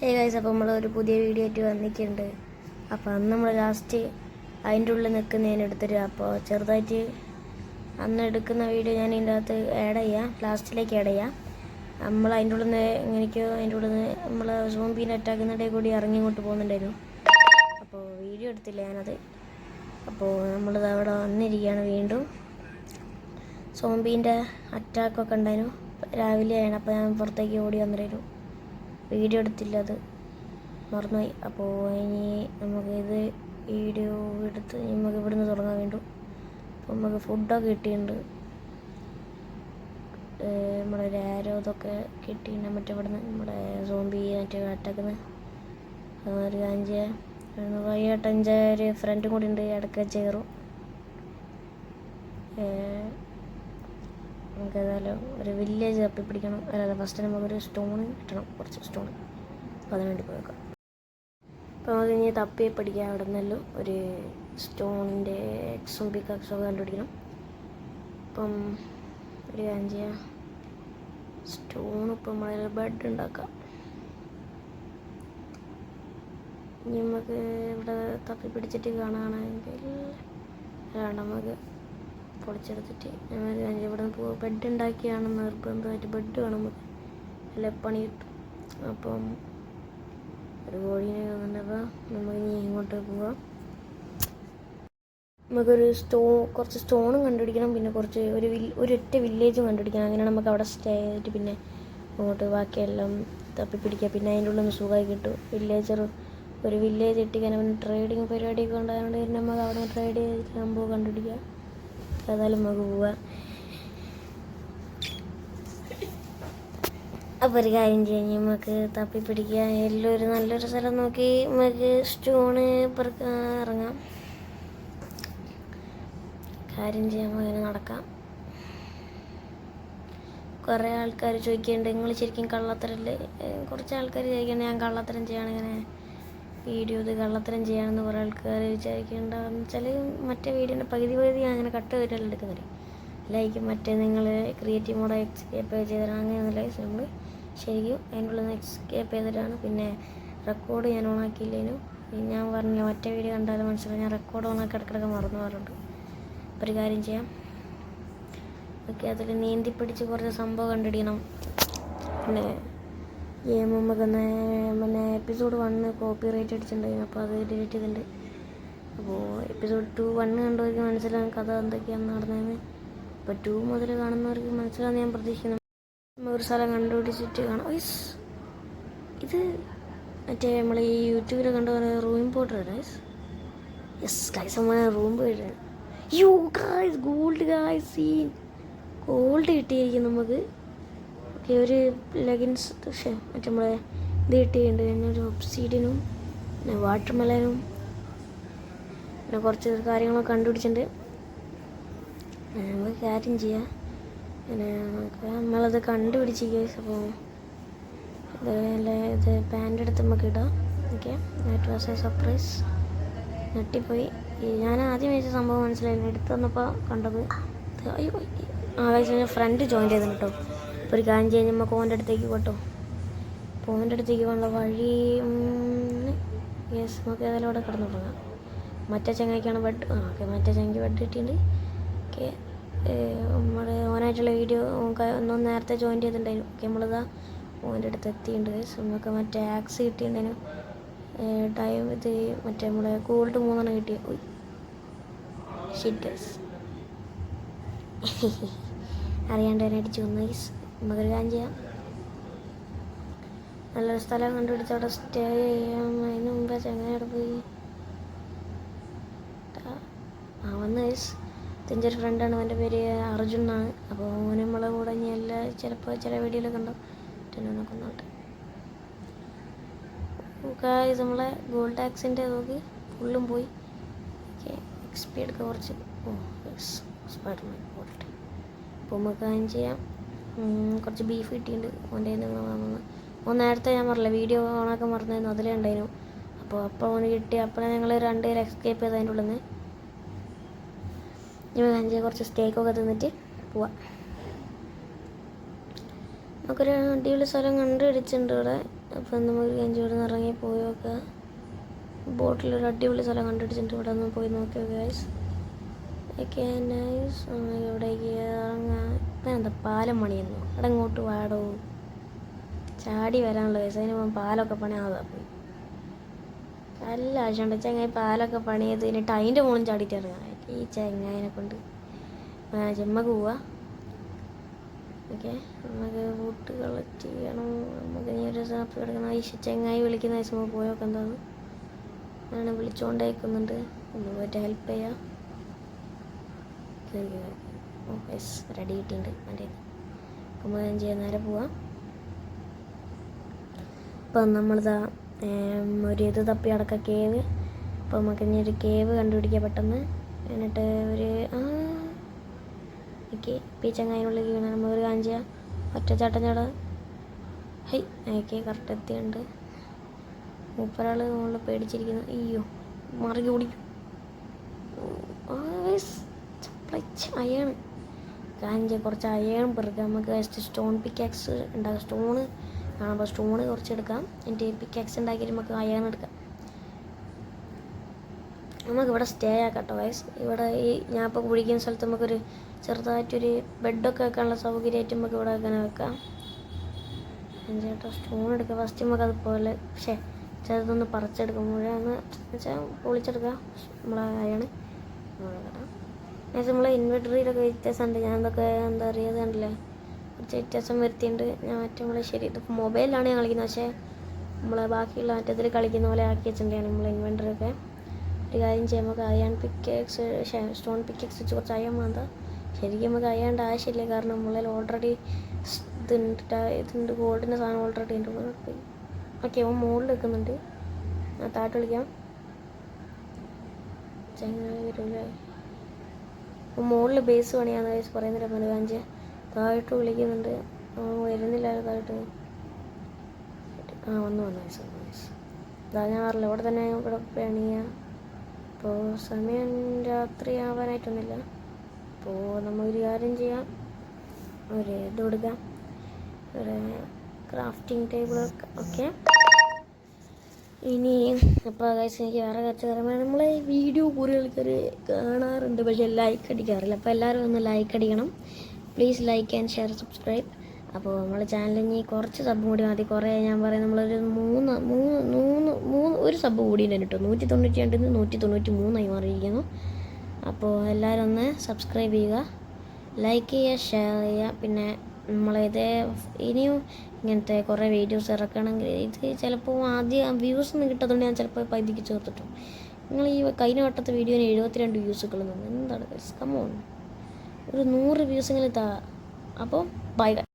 Hey guys, അപ്പോൾ നമ്മളൊരു പുതിയ വീഡിയോ ആയിട്ട് വന്നിട്ടുണ്ട്. അപ്പോൾ അന്ന് നമ്മൾ ലാസ്റ്റ് അതിൻ്റെ ഉള്ളിൽ നിൽക്കുന്നതിന് എടുത്തിട്ട് അപ്പോൾ ചെറുതായിട്ട് അന്ന് എടുക്കുന്ന വീഡിയോ ഞാൻ ഇതിൻ്റെ അകത്ത് ആഡ് ചെയ്യാം, ലാസ്റ്റിലേക്ക് ആഡ് ചെയ്യാം. നമ്മൾ അതിൻ്റെ ഉള്ളിൽ നിന്ന് എങ്ങനെയൊക്കെയോ അതിൻ്റെ ഉള്ളിൽ നിന്ന് നമ്മൾ സോംബീനെ അറ്റാക്കുന്നിടയിൽ കൂടി ഇറങ്ങി ഇങ്ങോട്ട് പോകുന്നുണ്ടായിരുന്നു. അപ്പോൾ വീഡിയോ എടുത്തില്ല ഞാനത്. അപ്പോൾ നമ്മളിത് അവിടെ വന്നിരിക്കുകയാണ്. വീണ്ടും സോംബീൻ്റെ അറ്റാക്കൊക്കെ ഉണ്ടായിരുന്നു. രാവിലെയാണ്, അപ്പോൾ ഞാൻ പുറത്തേക്ക് ഓടി വന്നിരുന്നു. വീഡിയോ എടുത്തില്ല, അത് മറന്നുപോയി. അപ്പോൾ ഇനി നമുക്കിത് വീഡിയോ എടുത്ത് നമുക്ക് ഇവിടുന്ന് തുടങ്ങാൻ വേണ്ടു. അപ്പോൾ നമുക്ക് ഫുഡൊക്കെ കിട്ടിയിട്ടുണ്ട്. നമ്മുടെ ഒരു ആരോ ഇതൊക്കെ കിട്ടിയിട്ടുണ്ട്. മറ്റേ ഇവിടുന്ന് നമ്മുടെ സോംബി മറ്റേ അറ്റാക്കുന്ന ഒരു 5 ഒരു ഫ്രണ്ടും കൂടി ഉണ്ട്. ഇടയ്ക്ക് ചേറും. നമുക്ക് ഏതായാലും ഒരു വില്ലേജ് തപ്പിപ്പിടിക്കണം. അല്ലാതെ ഫസ്റ്റ് നമുക്കൊരു സ്റ്റോൺ കിട്ടണം, കുറച്ച് സ്റ്റോൺ. അപ്പോൾ അതിനുവേണ്ടി പോയേക്കാം. അപ്പോൾ നമുക്ക് ഇനി തപ്പി പഠിക്കാം. അവിടെ നിന്നെല്ലാം ഒരു സ്റ്റോണിൻ്റെ എക്സും പിക്കാക്സും ഒക്കെ കണ്ടുപിടിക്കണം. അപ്പം ഒരു കാര്യം ചെയ്യാം, സ്റ്റോൺ ഇപ്പം നമ്മളെ ബെഡ് ഉണ്ടാക്കാം. ഇനി നമുക്ക് ഇവിടെ തപ്പി പിടിച്ചിട്ട് കാണുകയാണെങ്കിൽ നമുക്ക് പൊളിച്ചെടുത്തിട്ട് ഇവിടെ നിന്ന് ബെഡ് ഉണ്ടാക്കിയാണ് നിർബന്ധമായിട്ട്. ബെഡ് വേണം നമുക്ക്, അല്ല പണി കിട്ടും. അപ്പം ഒരു കോഴീനെ വന്നിട്ടപ്പോൾ നമുക്കിനി ഇങ്ങോട്ട് പോവാം. നമുക്കൊരു കുറച്ച് സ്റ്റോണും കണ്ടുപിടിക്കണം, പിന്നെ കുറച്ച് ഒരൊറ്റ വില്ലേജും കണ്ടുപിടിക്കണം. അങ്ങനെ നമുക്ക് അവിടെ സ്റ്റേ ചെയ്തിട്ട് പിന്നെ അങ്ങോട്ട് ബാക്കിയെല്ലാം തപ്പിപ്പിടിക്കുക. പിന്നെ അതിൻ്റെ ഉള്ളിൽ നിന്ന് സുഖമായി കിട്ടും. ഒരു വില്ലേജ് ഇട്ടിക്കാൻ പിന്നെ ട്രേഡിങ് പരിപാടിയൊക്കെ ഉണ്ടായതുകൊണ്ട് പിന്നെ നമുക്ക് അവിടെ ട്രേഡ് ചെയ്തിട്ട് സംഭവം കണ്ടുപിടിക്കുക. ഏതായാലും നമുക്ക് പോവാം. അപ്പോൾ ഒരു കാര്യം കഴിഞ്ഞ് നമുക്ക് തപ്പി പിടിക്കുക. എല്ലാം ഒരു നല്ലൊരു സ്ഥലം നോക്കി നമുക്ക് സ്റ്റോണ് ഇറങ്ങാം. കാര്യം ചെയ്യാൻ അങ്ങനെ നടക്കാം. കുറേ ആൾക്കാർ ചോദിക്കുന്നുണ്ട്, നിങ്ങൾ ശരിക്കും കള്ളത്തരല്ലേ? കുറച്ച് ആൾക്കാർ ചോദിക്കുന്നുണ്ട് ഞാൻ കള്ളത്തരം ചെയ്യാണ്, ഇങ്ങനെ വീഡിയോ ഇത് കള്ളത്തരം ചെയ്യാമെന്ന് കുറേ ആൾക്കാർ വിചാരിക്കുന്നുണ്ടാകുന്ന വെച്ചാൽ മറ്റേ വീഡിയോൻ്റെ പകുതി അങ്ങനെ കട്ട് ചെയ്തിട്ടല്ല എടുക്കുന്നത്. ലൈക്ക് മറ്റേ നിങ്ങൾ ക്രിയേറ്റീവ് മോഡ് എസ്കേപ്പ് ചെയ്തിട്ടാണ്, അങ്ങനെയൊന്നുമില്ല. നമ്മൾ ശരിക്കും അതിൻ്റെ ഉള്ളിൽ നിന്ന് എസ്കേപ്പ് ചെയ്തിട്ടാണ്. പിന്നെ റെക്കോർഡ് ഞാൻ ഓണാക്കിയില്ലേനും ഞാൻ പറഞ്ഞില്ല, മറ്റേ വീഡിയോ കണ്ടാലും മനസ്സിലായി ഞാൻ റെക്കോർഡ് ഓണാക്കി ഇടയ്ക്കിടയ്ക്ക് മറന്നു പോകാറുണ്ട്. അപ്പോൾ ഒരു കാര്യം ചെയ്യാം, ഓക്കെ. അതിൽ നീന്തി പിടിച്ച് കുറച്ച് സംഭവം കണ്ടുപിടിക്കണം. പിന്നെ പിന്നെ എപ്പിസോഡ് 1 കോപ്പി റൈറ്റ് അടിച്ചിട്ടുണ്ടായിരുന്നു, അപ്പോൾ അത് ഡിലീറ്റ് ചെയ്തിട്ടുണ്ട്. അപ്പോൾ എപ്പിസോഡ് 2 1 കണ്ടവർക്ക് മനസ്സിലാകും കഥ എന്തൊക്കെയാണ് നടന്നതെന്ന്. അപ്പോൾ 2 മുതൽ കാണുന്നവർക്ക് മനസ്സിലാകുന്ന ഞാൻ പ്രതീക്ഷിക്കുന്നു. ഒരു സ്ഥലം കണ്ടുപിടിച്ചിട്ട് കാണാം. ഇത് മറ്റേ നമ്മൾ ഈ യൂട്യൂബിൽ കണ്ട room Potter guys. Yes guys, നമ്മൾ റൂം പോയിട്ട് ഗോൾഡ് കിട്ടിയിരിക്കും നമുക്ക്. ഒരു ലെഗിൻസ് മറ്റേ നമ്മളെ ഇത് കിട്ടിയിട്ടുണ്ട്. പിന്നെ ഒരു ഒബ്സീഡിയനും പിന്നെ വാട്ടർ മെലനും പിന്നെ കുറച്ച് കാര്യങ്ങളൊക്കെ കണ്ടുപിടിച്ചിട്ടുണ്ട്. നമുക്ക് കാര്യം ചെയ്യാം. പിന്നെ നമ്മളത് കണ്ടുപിടിച്ചിരിക്കുക. അപ്പോൾ ഇത് പാൻ്റ് എടുത്ത് നമുക്ക് ഇടാം. Okay, that was A surprise. ഞെട്ടിപ്പോയി. ഞാൻ ആദ്യം വെച്ച സംഭവം മനസ്സിലായില്ല, എടുത്ത് വന്നപ്പോൾ കണ്ടത്. ആകാശം ഫ്രണ്ട് ജോയിൻ ചെയ്തിട്ടുണ്ട് കേട്ടോ. ഇപ്പോൾ ഒരു കാര്യം ചെയ്യാൻ നമുക്ക് ഓൻ്റെ അടുത്തേക്ക് പോട്ടോ. അപ്പോൾ ഓൻ്റെ അടുത്തേക്ക് പോകാനുള്ള വഴി യെസ്, നമുക്ക് ഏതായാലും അവിടെ കിടന്നു തുടങ്ങാം. മറ്റേ ചങ്ങയ്ക്കാണ് ബെഡ്. ഓക്കെ, മറ്റേ ചങ്ങയ്ക്ക് ബെഡ് കിട്ടിയിട്ടുണ്ട്. ഓക്കെ, നമ്മുടെ ഓനായിട്ടുള്ള വീഡിയോ ഒന്നും നേരത്തെ ജോയിൻ ചെയ്തിട്ടുണ്ടായിരുന്നു. ഓക്കെ, നമ്മളിതാ ഓൻ്റെ അടുത്ത് എത്തിയിട്ടുണ്ട്. നമുക്ക് മറ്റേ ആക്സ് കിട്ടിയിട്ടുണ്ടായിരുന്നു. ഇത് മറ്റേ നമ്മളെ ഗോൾഡ് 3 കിട്ടി. ഷിറ്റ് അറിയാണ്ട് തന്നെ അടിച്ചു വന്നു. നമുക്കൊരു കാര്യം ചെയ്യാം, നല്ലൊരു സ്ഥലം കണ്ടുപിടിച്ച് അവിടെ സ്റ്റേ ചെയ്യാം. അതിന് മുമ്പേ ചെങ്ങനയുടെ പോയി വന്ന് ഇതിൻ്റെ ഒരു ഫ്രണ്ടാണ്, അവൻ്റെ പേര് അർജുൻ എന്നാണ്. അപ്പോൾ ഓന് നമ്മളെ കൂടെ ഇനി ചിലപ്പോൾ ചില വീഡിയോയിലൊക്കെ ഉണ്ടാവും. നോക്കുന്നുണ്ട്. ഇത് നമ്മളെ ഗോൾഡ് ടാക്സിൻ്റെ നോക്കി ഫുള്ളും പോയി. ഓക്കെ, എക്സ്പി എടുക്കുക കുറച്ച്. Spiderman gold. അപ്പോൾ നമുക്ക് കാര്യം ചെയ്യാം, കുറച്ച് ബീഫ് കിട്ടിയിട്ടുണ്ട്. ഓൻ്റെ ഓൻ നേരത്തെ ഞാൻ പറഞ്ഞില്ല വീഡിയോ ഓണാക്കാൻ മറന്നായിരുന്നു, അതിലേ ഉണ്ടായിരുന്നു. അപ്പോൾ ഓന് കിട്ടി. അപ്പോൾ ഞങ്ങൾ 2 പേര് എസ്കേപ്പ് ചെയ്ത് അതിൻ്റെ ഉള്ളിൽ നിന്ന്. ഞാൻ കാര്യം ചെയ്യാം, കുറച്ച് സ്റ്റേക്കൊക്കെ തിന്നിട്ട് പോവാം. നമുക്കൊരു അടിപൊളി സ്ഥലം കണ്ടുപിടിച്ചിട്ടുണ്ട് ഇവിടെ. അപ്പം നമുക്ക് കഞ്ചി ഇവിടെ നിന്ന് ഇറങ്ങി പോയി നോക്കാം. ബോട്ടിലൊരു അടിപൊളി സ്ഥലം കണ്ടുപിടിച്ചിട്ട് ഇവിടെ ഒന്ന് പോയി നോക്കിയോ ഗൈസ്. Okay nice. ഇവിടേക്ക് ഇറങ്ങാം. എന്താ പാലം പണിയുന്നു? അവിടെ ഇങ്ങോട്ട് വാടോ, ചാടി വരാനുള്ള ഗൈസ്. അതിന് പോകാൻ പാലമൊക്കെ പണിയാതെ പോയി. നല്ല ആവശ്യമുണ്ട് ചങ്ങായി പാലൊക്കെ പണിയത്. എന്നിട്ട് അതിൻ്റെ മുകളിൽ ചാടിയിട്ട് ഇറങ്ങാം ഈ ചങ്ങായിനെ കൊണ്ട്. ചെമ്മക്ക് പോവാ. ഓക്കെ നമുക്ക് ഫുഡ് കളക്ട് ചെയ്യണം. നമുക്ക് ഇനി ഒരു സാപ്പ് കിടക്കണം. ഈ ചങ്ങായി വിളിക്കുന്ന ദിവസം പോയൊക്കെ എന്താണ് അങ്ങനെ വിളിച്ചുകൊണ്ടേക്കുന്നുണ്ട്. ഒന്ന് പോയിട്ട് ഹെൽപ്പ് ചെയ്യാം. ഓ യെസ് റെഡി കിട്ടിയിട്ടുണ്ട്. മറ്റേ അപ്പോൾ ഞാൻ ചെയ്യാൻ നേരെ പോവാം. അപ്പം നമ്മളിതാ ഒരു ഇത് തപ്പി അടക്കം കേവ്. അപ്പോൾ നമുക്ക് ഇനി ഒരു കേവ് കണ്ടുപിടിക്കുക പെട്ടെന്ന്. എന്നിട്ട് ഒരു ഓക്കെ ഈ ചങ്ങായിനുള്ളിൽ വീണ നമ്മളൊരു കാഞ്ച ഒറ്റച്ചാട്ടം ചാട. ഹൈ ഓക്കെ കറക്റ്റ് എത്തിയുണ്ട്. മൂപ്പരാൾ നമ്മൾ പേടിച്ചിരിക്കുന്നു. അയ്യോ മറിഞ്ഞു ഓടിക്കും. അയാണ് കാഞ്ച കുറച്ച് അയൺ പെറുക്കാം. നമുക്ക് സ്റ്റോൺ പിക്കാക്സ് ഉണ്ടാക്കാം. സ്റ്റോണ് അപ്പോൾ സ്റ്റോണ് കുറച്ച് എടുക്കാം. എന്നിട്ട് പിക്കാക്സ് ഉണ്ടാക്കിയിട്ട് നമുക്ക് അയൺ എടുക്കാം. നമുക്കിവിടെ സ്റ്റേ ആക്കാം കേട്ടോ ഗൈസ്. ഇവിടെ ഈ ഞാൻ ഇപ്പോൾ കുഴിക്കുന്ന സ്ഥലത്ത് നമുക്കൊരു ചെറുതായിട്ടൊരു ബെഡൊക്കെ വെക്കാനുള്ള സൗകര്യമായിട്ട് നമുക്ക് ഇവിടെ അങ്ങനെ വെക്കാം. ചേട്ടാ സ്റ്റോൺ എടുക്കാം ഫസ്റ്റ്. നമുക്കത് പോലെ പക്ഷേ ചെറുതൊന്ന് പറിച്ചെടുക്കുമ്പോഴാണ് വെച്ചാൽ പൊളിച്ചെടുക്കാം നമ്മളെ അയാണ് നമ്മളെ ഇൻവെർട്ടറിയിലൊക്കെ വ്യത്യാസമുണ്ട്. ഞാൻ എന്തൊക്കെ എന്താ പറയുക കണ്ടില്ലേ, കുറച്ച് വ്യത്യാസം വരുത്തിയിട്ടുണ്ട് ഞാൻ. മറ്റേ നമ്മളെ ശരി ഇതിപ്പോൾ മൊബൈലിലാണ് ഞാൻ കളിക്കുന്നത്. പക്ഷേ നമ്മളെ ബാക്കിയുള്ള മറ്റേതിൽ കളിക്കുന്ന പോലെ ആക്കി വെച്ചിട്ടുണ്ടാണ് നമ്മളെ ഇൻവെർട്ടറൊക്കെ. ഒരു കാര്യം ചെയ്യാം, നമുക്ക് അയൺ പിക്കേക്സ് സ്റ്റോൺ പിക്കേക്സ് വെച്ച് കുറച്ച് അയൺ വേണ്ട. ശരിക്കും നമുക്ക് അയണ്ട ആവശ്യമില്ല, കാരണം നമ്മളിൽ ഓൾറെഡി ഇതുണ്ട് ഗോൾഡിൻ്റെ സാധനം ഓൾറെഡി ഉണ്ട്. ഓക്കെ അവൻ മുകളിൽ വെക്കുന്നുണ്ട്. ഞാൻ താട്ട് വിളിക്കാം. ചങ്ങായി വരില്ലേ? അപ്പോൾ മുകളിൽ ബേസ് പണിയാന്ന് വയസ്സ് പറയുന്നില്ല. പല കാഞ്ച് താഴോട്ട് വിളിക്കുന്നുണ്ട്. വരുന്നില്ലല്ലോ താഴോട്ട്. വന്നു വയസ്സ് ഇതാ ഞാൻ അറിയില്ല. ഇവിടെ തന്നെ ഇവിടെ പണിയാ. അപ്പോൾ സമയം രാത്രി ആവാനായിട്ടൊന്നുമില്ല. അപ്പോൾ നമ്മൊരു കാര്യം ചെയ്യാം, ഒരു ഇത് കൊടുക്കാം, ഒരു ക്രാഫ്റ്റിംഗ് ടേബിൾ വെക്കാം. ഓക്കെ ഇനി അപ്പോൾ ഗൈസ് എനിക്ക് വേറെ കുറച്ച് കാര്യമാണ്. നമ്മളെ വീഡിയോ കുറേ ആൾക്കാർ കാണാറുണ്ട് പക്ഷേ ലൈക്ക് അടിക്കാറില്ല. അപ്പോൾ എല്ലാവരും ഒന്ന് ലൈക്ക് അടിക്കണം please. Like and share subscribe. അപ്പോൾ നമ്മളെ ചാനലിൽ ഇനി കുറച്ച് സബ് കൂടി മതി. കുറേ ഞാൻ പറയാം നമ്മളൊരു ഒരു സബ് കൂടിയിട്ടുണ്ട് കേട്ടോ. 192 193 മാറിയിരിക്കുന്നു. അപ്പോൾ എല്ലാവരും ഒന്ന് സബ്സ്ക്രൈബ് ചെയ്യുക, ലൈക്ക് ചെയ്യുക, ഷെയർ ചെയ്യുക. പിന്നെ നമ്മളിതേ ഇനിയും ഇങ്ങനത്തെ കുറേ വീഡിയോസ് ഇറക്കണമെങ്കിൽ ഇത് ചിലപ്പോൾ ആദ്യം വ്യൂസ് ഒന്നും കിട്ടാത്തതുകൊണ്ട് ഞാൻ ചിലപ്പോൾ പകുതിക്ക് ചേർത്തിട്ടു. നിങ്ങൾ ഈ കഴിഞ്ഞ വട്ടത്തെ വീഡിയോന് 72 വ്യൂസുകൾ നിന്ന് എന്താണ് കമോൺ, ഒരു 100 വ്യൂസെങ്കിലും താ. അപ്പോൾ ബൈ ബൈ.